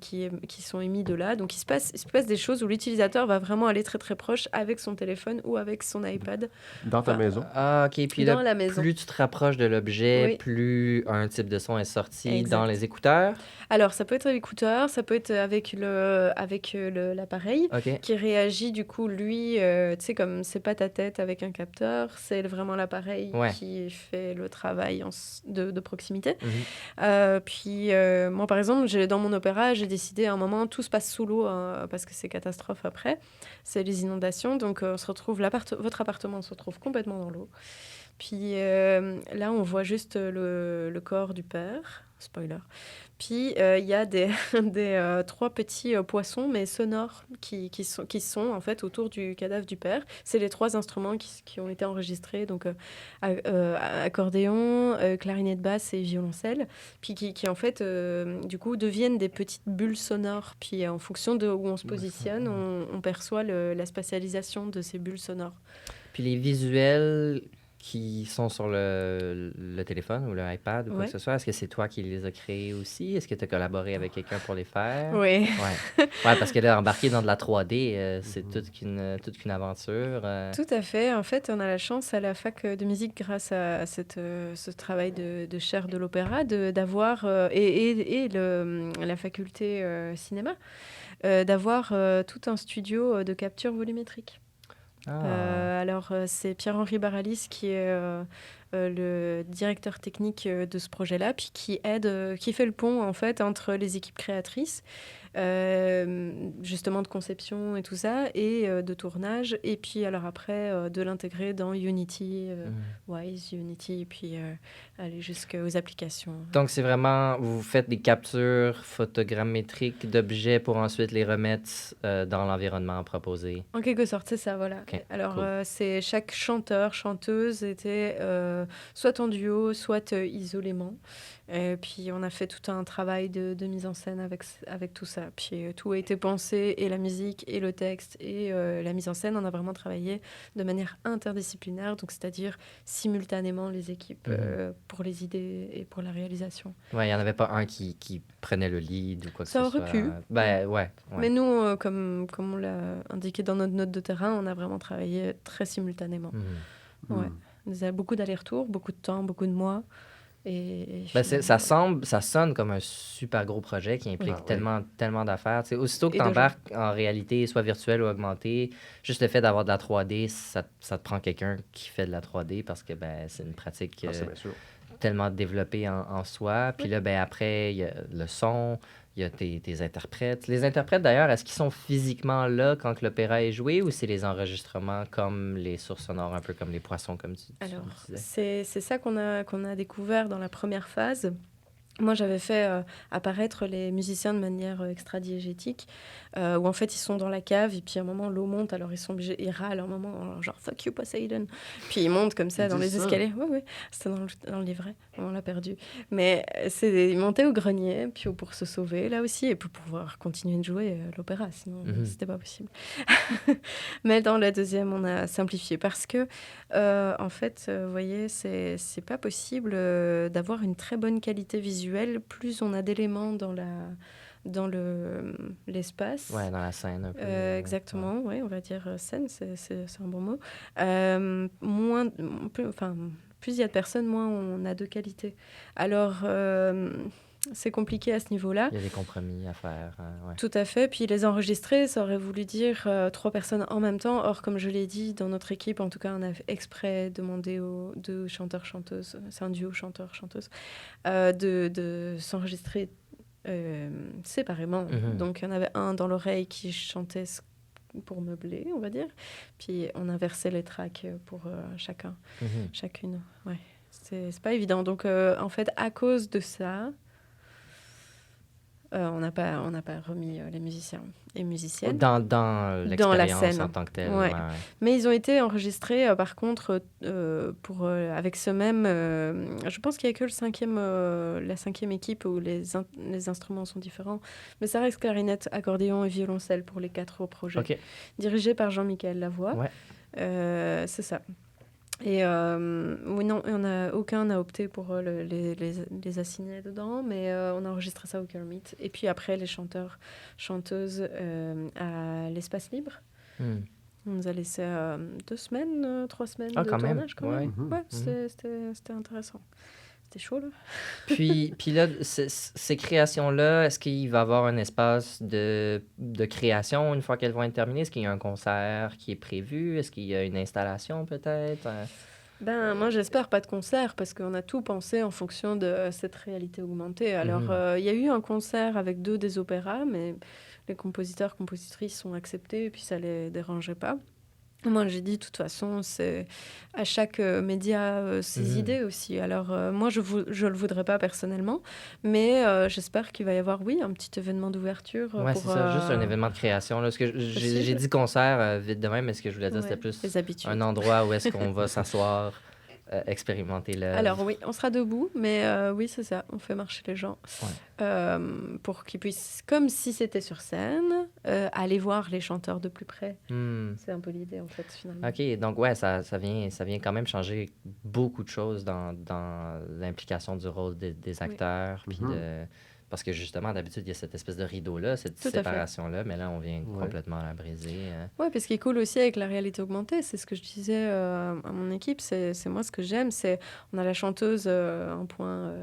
sont émis de là. Donc il se passe des choses où l'utilisateur va vraiment aller très très proche avec son téléphone ou avec son iPad.
Dans ta maison?
Ah, ok. Puis
dans
là,
la maison.
Plus tu te rapproches de l'objet, plus un type de son est sorti dans les écouteurs.
Alors ça peut être avec l'écouteur, ça peut être avec l'appareil.
Okay.
qui réagit du coup, lui, tu sais, comme c'est pas ta tête avec un capteur, c'est vraiment l'appareil qui fait le travail de proximité. Puis moi, par exemple, dans mon opéra, j'ai décidé à un moment, tout se passe sous l'eau parce que c'est catastrophe après, c'est les inondations, donc on se retrouve, votre appartement se retrouve complètement dans l'eau. Puis là, on voit juste le corps du père, spoiler. Puis il y a des 3 petits poissons, mais sonores, qui sont en fait autour du cadavre du père. C'est les 3 instruments qui ont été enregistrés, donc accordéon, clarinette basse et violoncelle, puis qui en fait, du coup, deviennent des petites bulles sonores. Puis en fonction de où on se positionne, on perçoit la spatialisation de ces bulles sonores.
Puis les visuels qui sont sur le téléphone ou le iPad ou quoi que ce soit, est-ce que c'est toi qui les as créés aussi? Est-ce que tu as collaboré avec quelqu'un pour les faire?
Oui.
Ouais, parce que là, embarquer dans de la 3D, c'est toute qu'une aventure.
Tout à fait. En fait, on a la chance à la fac de musique, grâce à ce travail de chaire de l'opéra, d'avoir, et la faculté cinéma, d'avoir tout un studio de capture volumétrique. Alors, c'est Pierre-Henri Baralis qui est le directeur technique de ce projet-là, puis qui fait le pont en fait entre les équipes créatrices, justement de conception et tout ça, et de tournage, et puis alors après de l'intégrer dans Unity, Wise, Unity, et puis aller jusqu'aux applications.
Donc c'est vraiment, vous faites des captures photogrammétriques d'objets pour ensuite les remettre dans l'environnement proposé.
En quelque sorte, c'est ça, voilà.
Okay,
alors
cool.
c'est chaque chanteur, chanteuse était soit en duo, soit isolément. Puis on a fait tout un travail de mise en scène avec tout ça. Puis tout a été pensé, et la musique, et le texte, et la mise en scène. On a vraiment travaillé de manière interdisciplinaire, donc c'est-à-dire simultanément les équipes pour les idées et pour la réalisation.
Ouais, il n'y en avait pas un qui prenait le lead ou quoi que ce soit.
Ça aurait pu.
Ben ouais.
Mais nous, comme on l'a indiqué dans notre note de terrain, on a vraiment travaillé très simultanément. Ouais. On a beaucoup d'allers-retours, beaucoup de temps, beaucoup de mois. Et
ça sonne comme un super gros projet qui implique tellement d'affaires. T'sais, aussitôt que tu embarques en réalité, soit virtuelle ou augmentée, juste le fait d'avoir de la 3D, ça te prend quelqu'un qui fait de la 3D parce que c'est une pratique tellement développée en soi. Puis là, après, il y a le son, il y a tes interprètes. Les interprètes, d'ailleurs, est-ce qu'ils sont physiquement là quand l'opéra est joué, ou c'est les enregistrements comme les sources sonores, un peu comme les poissons, comme tu disais?
Alors, c'est ça qu'on a découvert dans la première phase. Moi, j'avais fait apparaître les musiciens de manière extra-diégétique, où en fait, ils sont dans la cave, et puis à un moment, l'eau monte, alors ils râlent à un moment, genre « fuck you, Poseidon ». Puis ils montent comme ça dans les escaliers. Oui, c'était dans le livret, on l'a perdu. Mais ils montaient au grenier, puis pour se sauver, là aussi, et pour pouvoir continuer de jouer l'opéra, sinon c'était pas possible. Mais dans la deuxième, on a simplifié, parce que, en fait, vous voyez, c'est pas possible d'avoir une très bonne qualité visuelle. Plus on a d'éléments dans l'espace.
Ouais, dans la scène un peu.
Exactement, ouais, on va dire scène, c'est un bon mot. Plus il y a de personnes, moins on a de qualité. Alors, c'est compliqué à ce niveau-là.
Il y a des compromis à faire. Ouais.
Tout à fait. Puis les enregistrer, ça aurait voulu dire 3 personnes en même temps. Or, comme je l'ai dit, dans notre équipe, en tout cas, on a exprès demandé aux 2 chanteurs-chanteuses, c'est un duo chanteur-chanteuse, de s'enregistrer séparément. Donc, il y en avait un dans l'oreille qui chantait pour meubler, on va dire. Puis, on inversait les tracks pour chacune. Ouais. C'est pas évident. Donc, en fait, à cause de ça... on n'a pas remis les musiciens et musiciennes.
Dans l'expérience en tant que telle.
Ouais. Mais ils ont été enregistrés, par contre, avec ce même... je pense qu'il n'y a que la 5e équipe où les instruments sont différents. Mais ça reste clarinette, accordéon et violoncelle pour les 4 projets.
Okay.
Dirigé par Jean-Michel Lavoie.
Ouais.
C'est ça. Et aucun n'a opté pour les assigner dedans, mais on a enregistré ça au Kermit. Et puis après, les chanteurs, chanteuses à l'espace libre. On nous a laissé 2 semaines, 3 semaines de tournage quand même. Ouais, c'était intéressant. c'était chaud, là.
Puis là, ces créations-là, est-ce qu'il va y avoir un espace de création une fois qu'elles vont être terminées? Est-ce qu'il y a un concert qui est prévu? Est-ce qu'il y a une installation peut-être?
Ben, moi, j'espère pas de concert parce qu'on a tout pensé en fonction de cette réalité augmentée. Alors, il y a eu un concert avec 2 des opéras, mais les compositeurs, compositrices sont acceptés et puis ça les dérangeait pas. Moi, j'ai dit, de toute façon, c'est à chaque média ses idées aussi. Alors, moi, je le voudrais pas personnellement, mais j'espère qu'il va y avoir, oui, un petit événement d'ouverture.
Ouais,
pour,
c'est ça, juste un événement de création. Là, parce que j'ai dit concert vite de même, mais ce que je voulais dire, c'était plus
les habitudes.
un endroit où est-ce qu'on va s'asseoir, expérimenter l'œuvre.
Alors oui, on sera debout, mais oui, c'est ça, on fait marcher les gens pour qu'ils puissent, comme si c'était sur scène, aller voir les chanteurs de plus près. C'est un peu l'idée, en fait, finalement.
OK, donc ouais, ça vient quand même changer beaucoup de choses dans l'implication du rôle des acteurs, puis parce que justement, d'habitude, il y a cette espèce de rideau-là, cette séparation-là, mais là, on vient complètement la briser.
Oui, puis ce qui est cool aussi avec la réalité augmentée, c'est ce que je disais à mon équipe, c'est moi ce que j'aime, c'est on a la chanteuse en point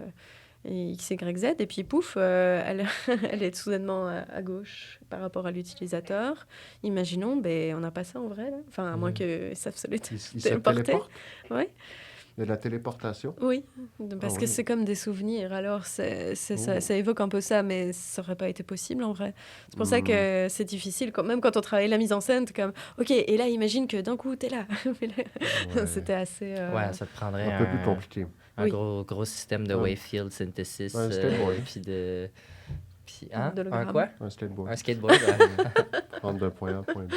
X, Y, Z, et puis pouf, elle est soudainement à gauche par rapport à l'utilisateur. Imaginons, ben, on n'a pas ça en vrai, là. Enfin, à moins qu'ils savent se les téléporter. Oui.
De la téléportation?
Oui, parce que c'est comme des souvenirs. Alors, ça évoque un peu ça, mais ça n'aurait pas été possible en vrai. C'est pour ça que c'est difficile. Même quand on travaille la mise en scène, t'es comme, OK, et là, imagine que d'un coup, t'es là. C'était assez...
Ouais, ça te prendrait
un peu plus compliqué.
Un gros système de wavefield synthesis.
Un skateboard.
Puis de...
Un
quoi?
Un skateboard.
Un skateboard,
Prendre d'un point A à un point B.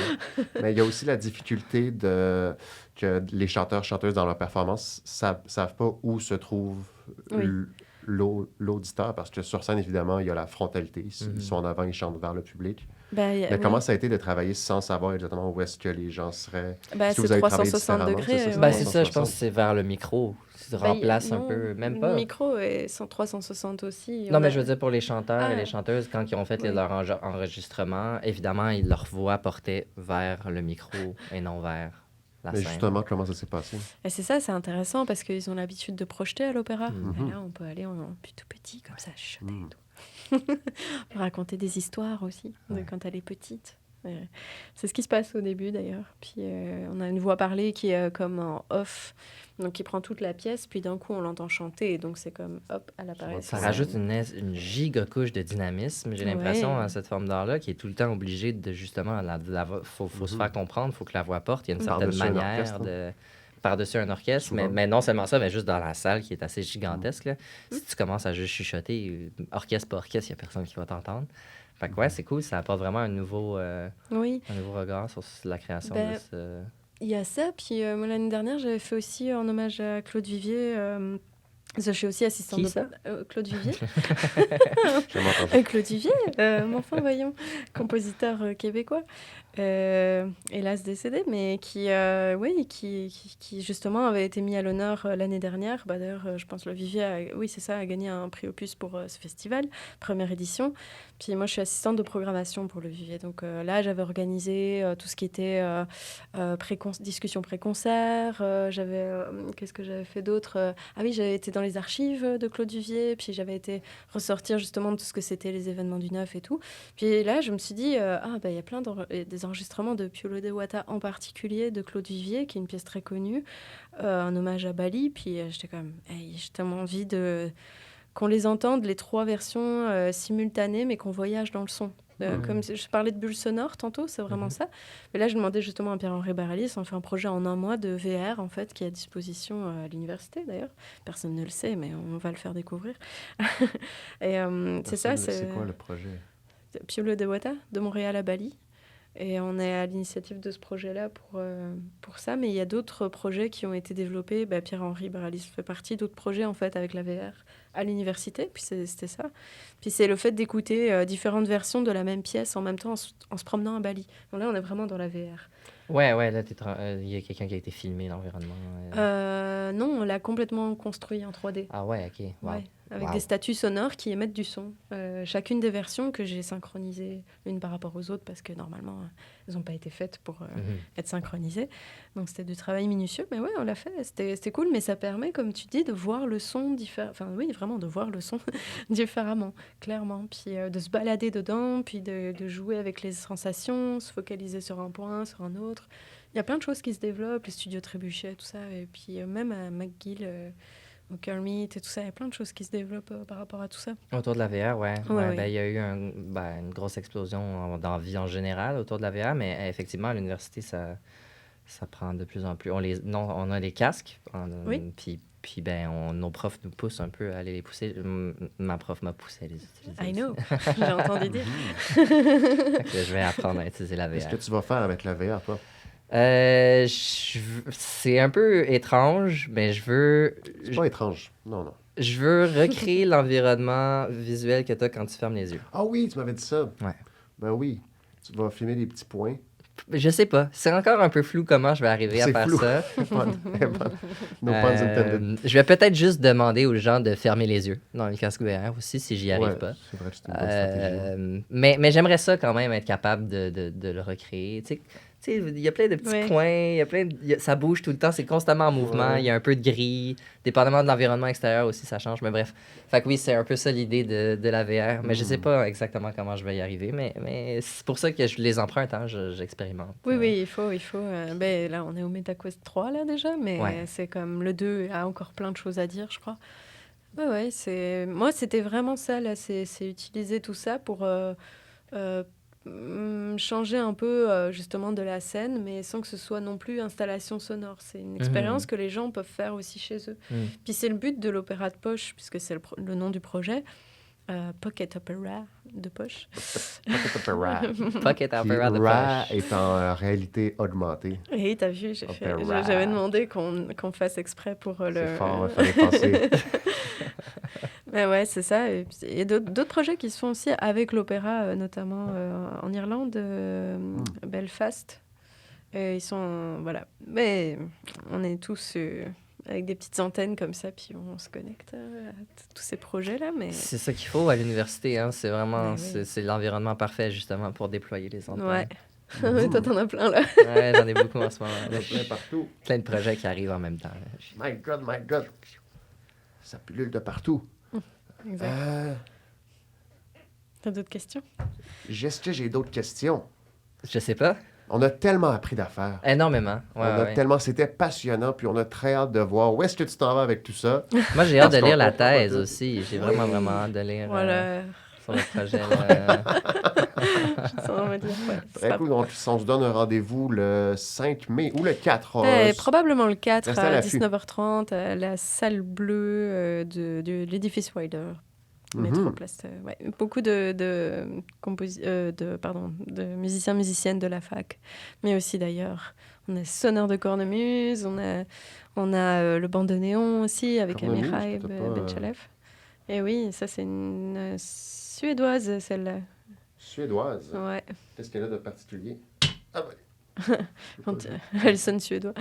Mais il y a aussi la difficulté que les chanteurs, chanteuses dans leur performance savent pas où se trouve l'auditeur, parce que sur scène, évidemment, il y a la frontalité. Ils sont en avant, ils chantent vers le public. Mais comment ça a été de travailler sans savoir exactement où est-ce que les gens seraient?
Si c'est 360 degrés.
C'est ça, je pense que c'est vers le micro. Tu remplaces un peu, même pas.
Le micro est 360 aussi.
Non, mais je veux dire pour les chanteurs et les chanteuses, quand ils ont fait leur enregistrement, évidemment, leur voix portait vers le micro et non vers la scène.
Justement, comment ça s'est passé?
Et c'est ça, c'est intéressant parce qu'ils ont l'habitude de projeter à l'opéra. Et là, on peut aller en tout petit, comme ça, chuchoter et tout. On peut raconter des histoires aussi, de quand elle est petite. C'est ce qui se passe au début d'ailleurs. Puis on a une voix parlée qui est comme en off, donc qui prend toute la pièce, puis d'un coup on l'entend chanter, et donc c'est comme hop, elle apparaît.
Ça rajoute une giga couche de dynamisme, j'ai l'impression, à cette forme d'art-là, qui est tout le temps obligée de justement, faut se faire comprendre, faut que la voix porte, il y a une certaine manière de... Par-dessus un orchestre, mais non seulement ça, mais juste dans la salle qui est assez gigantesque. Là. Si tu commences à juste chuchoter, orchestre par orchestre, il n'y a personne qui va t'entendre. Fait que c'est cool, ça apporte vraiment un nouveau regard sur la création de ce...
Il y a ça, puis moi, l'année dernière, j'avais fait aussi en hommage à Claude Vivier. Je suis aussi assistante
Qui ça?
Claude Vivier. Claude Vivier, mon enfant, voyons, compositeur québécois. Hélas décédé, mais qui justement avait été mis à l'honneur l'année dernière. D'ailleurs, je pense que le Vivier a gagné un prix Opus pour ce festival, première édition. Puis moi, je suis assistante de programmation pour le Vivier. Donc là, j'avais organisé tout ce qui était discussion pré-concert. Qu'est-ce que j'avais fait d'autre? J'avais été dans les archives de Claude Vivier, puis j'avais été ressortir justement tout ce que c'était les événements du Neuf et tout. Puis là, je me suis dit, il y a plein des enregistrements de Piolo de Wata, en particulier de Claude Vivier, qui est une pièce très connue, un hommage à Bali. Puis j'étais quand même, j'ai tellement envie qu'on les entende, les 3 versions simultanées, mais qu'on voyage dans le son. Comme je parlais de bulles sonores tantôt, c'est vraiment ça. Mais là, je demandais justement à Pierre-Henri Baralis, on fait un projet en 1 mois de VR, en fait, qui est à disposition à l'université, d'ailleurs. Personne ne le sait, mais on va le faire découvrir. Et c'est ça.
C'est quoi le projet?
Piolo de Wata, de Montréal à Bali. Et on est à l'initiative de ce projet-là pour ça. Mais il y a d'autres projets qui ont été développés. Pierre-Henri Baralis fait partie d'autres projets, en fait, avec la VR à l'université. Puis c'était ça. Puis c'est le fait d'écouter différentes versions de la même pièce en même temps en se promenant à Bali. Donc là, on est vraiment dans la VR.
Ouais, là, il y a quelqu'un qui a été filmé l'environnement.
Non, on l'a complètement construit en 3D.
Ah ouais, OK. Wow.
Ouais, avec des statues sonores qui émettent du son. Chacune des versions que j'ai synchronisées l'une par rapport aux autres, parce que normalement, elles n'ont pas été faites pour
Mhm.
être synchronisées. Donc c'était du travail minutieux, mais ouais, on l'a fait. C'était cool, mais ça permet, comme tu dis, de voir le son enfin oui, vraiment de voir le son différemment, clairement. Puis de se balader dedans, puis de jouer avec les sensations, se focaliser sur un point, sur un autre. Il y a plein de choses qui se développent, les studios Trébuchet, tout ça. Et puis même à McGill, au Kermit et tout ça, il y a plein de choses qui se développent par rapport à tout ça.
Autour de la VR, ouais.
Ouais,
Ouais,
ouais.
il y a eu une grosse explosion dans la vie en général autour de la VR, mais effectivement, à l'université, ça prend de plus en plus. On a les casques,
Oui.
puis nos profs nous poussent un peu à aller les pousser. Ma prof m'a poussé à les utiliser.
I
aussi.
know, j'ai entendu dire.
Fait que je vais apprendre à utiliser la
Qu'est-ce
VR.
que tu vas faire avec la VR, toi?
C'est un peu étrange, mais
C'est pas étrange. Non, non.
je veux recréer l'environnement visuel que tu as quand tu fermes les yeux.
Ah oui, tu m'avais dit ça.
Ouais.
Ben oui. Tu vas filmer des petits points.
Je sais pas. C'est encore un peu flou comment je vais arriver à
C'est
faire
flou.
ça.
No puns intended.
Je vais peut-être juste demander aux gens de fermer les yeux dans le casque VR aussi si j'y arrive
Ouais,
pas.
c'est vrai que c'est une bonne stratégie.
Mais j'aimerais ça quand même être capable de le recréer. Tu sais, il y a plein de petits
Ouais.
points, ça bouge tout le temps, c'est constamment en mouvement,
Ouais.
il y a un peu de gris, dépendamment de l'environnement extérieur aussi, ça change, mais bref. Fait que oui, c'est un peu ça l'idée de la VR, mais je sais pas exactement comment je vais y arriver, mais c'est pour ça que je les emprunte, hein, j'expérimente.
Oui, oui, il faut. Ben, là, on est au MetaQuest 3, là, déjà, mais
Ouais.
c'est comme le 2 a encore plein de choses à dire, je crois. Ouais, moi, c'était vraiment ça, là, c'est utiliser tout ça pour changer un peu, justement, de la scène, mais sans que ce soit non plus installation sonore. C'est une expérience que les gens peuvent faire aussi chez eux.
Mhm.
Puis c'est le but de l'opéra de poche, puisque c'est le nom du projet. Pocket Opera de poche.
Pocket Opera.
Pocket
Puis
Opera de
Ra
poche.
est en réalité augmentée.
Et t'as vu,
Opera.
j'avais demandé qu'on fasse exprès pour le...
C'est fort, il fallait penser.
Mais ouais, c'est ça. Et puis, il y a d'autres projets qui se font aussi avec l'opéra, notamment en Irlande, Belfast. Ils sont... Voilà. Mais on est tous avec des petites antennes comme ça, puis on se connecte à tous ces projets-là. Mais...
C'est ça qu'il faut à l'université, hein. C'est vraiment
Ben oui.
c'est l'environnement parfait justement pour déployer les antennes.
Ouais. Toi, t'en as plein, là.
Ouais, j'en ai beaucoup en ce moment.
Il y en a plein partout.
Plein de projets qui arrivent en même temps. Là.
My God. Ça pullule de partout.
Exact. T'as d'autres questions?
Est-ce que j'ai d'autres questions?
Je sais pas.
On a tellement appris d'affaires.
Énormément. Ouais,
On a
ouais.
tellement... C'était passionnant, puis on a très hâte de voir où est-ce que tu t'en vas avec tout ça.
Moi, j'ai hâte de
Parce
lire
qu'on
la
comprend pas
thèse
tout.
aussi. J'ai vraiment hâte de lire
Voilà.
sur le projet. Là.
Ça, on va dire, ouais.
Très cool. Donc, on se donne un rendez-vous le 5 mai ou le 4.
Probablement le 4
Restez à
à
l'affût.
19h30 à la salle bleue de l'édifice Wilder. Métroplace. Ouais. Beaucoup de musiciens, musiciennes de la fac, mais aussi d'ailleurs. On a Sonneur de Cornemuse, on a le bandoneon aussi avec
Cornemuse,
Amirai
c'était pas,
Betchalev. Et oui, ça c'est une Suédoise, celle-là.
Suédoise.
Ouais.
Qu'est-ce qu'elle a de particulier? Ah ben.
Elle sonne suédois.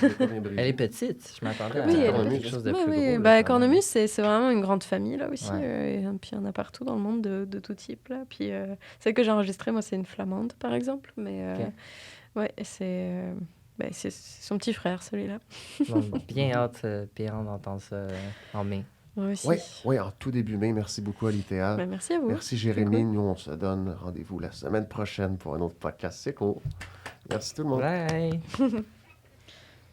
Elle est petite. Je m'attendais
Oui,
à
elle-
quelque chose de
Ouais,
plus
oui.
gros.
Bah,
là, quand même.
Cornemuse, c'est vraiment une grande famille, là, aussi.
Ouais.
Et puis, il y en a partout dans le monde de tout type, là. Puis, celle que j'ai enregistrée, moi, c'est une flamande, par exemple. Mais, ouais, c'est son petit frère, celui-là.
Donc, bien hâte d'entendre ça en mai.
Moi aussi.
Oui, en tout début mai. Merci beaucoup, Alitéa.
Bah, merci à vous.
Merci, Jérémy. Nous, on se donne rendez-vous la semaine prochaine pour un autre podcast. C'est cool. Merci tout le monde.
Bye!